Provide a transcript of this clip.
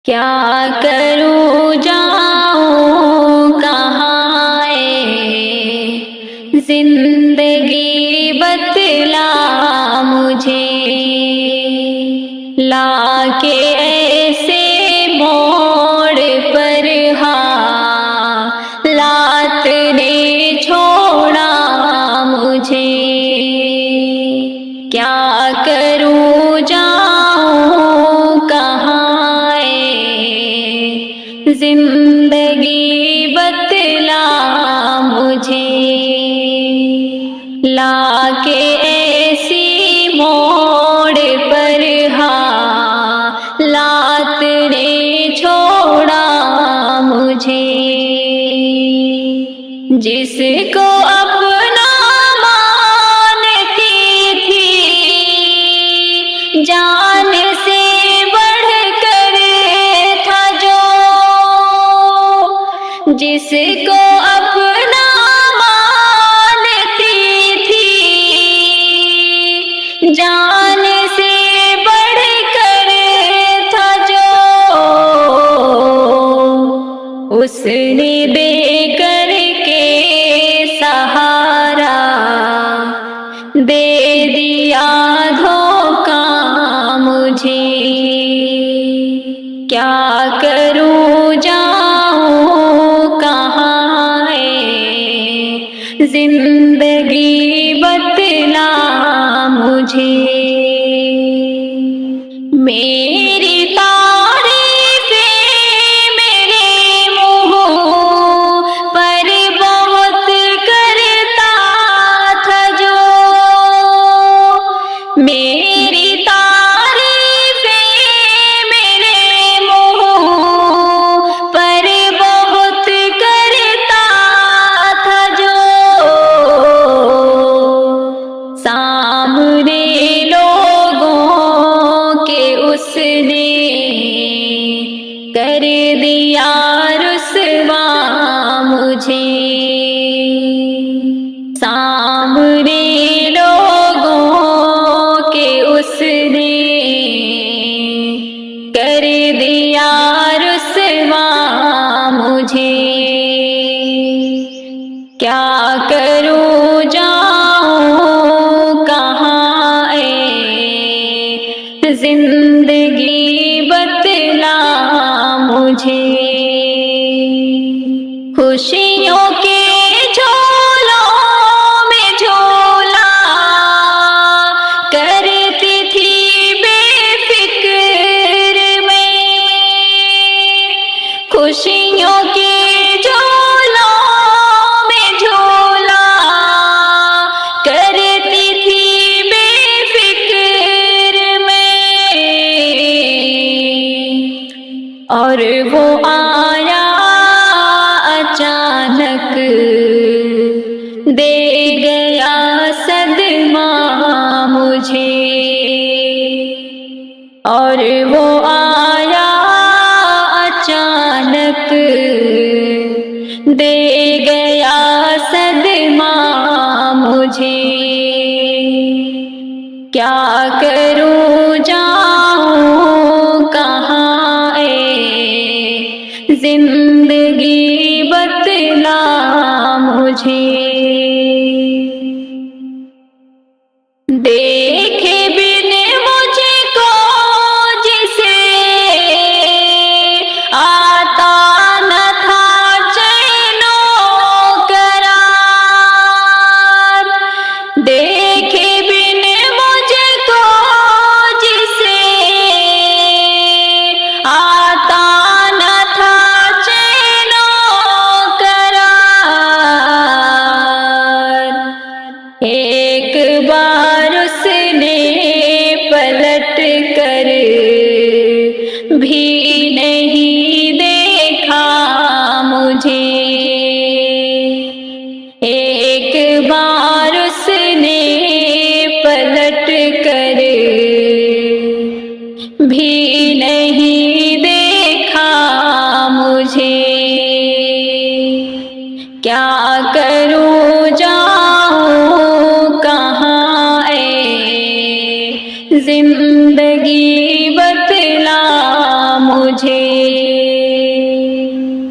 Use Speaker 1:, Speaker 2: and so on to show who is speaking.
Speaker 1: کیا کروں جاؤں کہاں زندگی بتلا مجھے، لا کے ایسے موڑ پر حالات نے چھوڑا مجھے۔ کیا کروں جاؤں کہاں زندگی بتلا مجھے، لا کے ایسی موڑ پر حالات نے چھوڑا مجھے۔ جس کو اپنا مانتی تھی جان سے بڑھ کر تھا جو، جس کو اپنا مانتی تھی جان سے بڑھ کر تھا جو، اس نے دے کر کے سہارا دے دیا دھوکا مجھے۔ کیا کروں جاؤں کہاں زندگی بتلا مجھے۔ میری تعریفیں میرے منہ پر بہت کرتا تھا جو، میری تعریفیں میرے منہ پر بہت کرتا تھا جو، سامنے لوگوں کے اس نے کر دیا رسوا مجھے، سامنے لوگوں کے اس نے کر دیا رسوا مجھے۔ کیا کروں جاؤں کہاں زندگی بتلا مجھے۔ خوشیوں کے جھولوں میں جھولا کرتی تھی بے فکر میں، خوشیوں کے جھولوں میں جھولا کرتی تھی بے فکر میں، اور وہ آیا اچانک دے گیا صدمہ مجھے، اور وہ آیا اچانک دے گیا صدمہ مجھے۔ کیا کروں جاؤں کہاں زندگی بتلا مجھے۔ دیکھے بن مجھ کو جسے آتا نہ تھا چین و قرار، دیکھے بن مجھ کو جسے آتا نہ تھا چین و قرار، ایک بار اس نے پلٹ کر بھی نہیں دیکھا مجھے، ایک بار اس نے پلٹ کر بھی نہیں دیکھا مجھے۔ کیا کروں جاؤں کہاں زندگی بتلا مجھے۔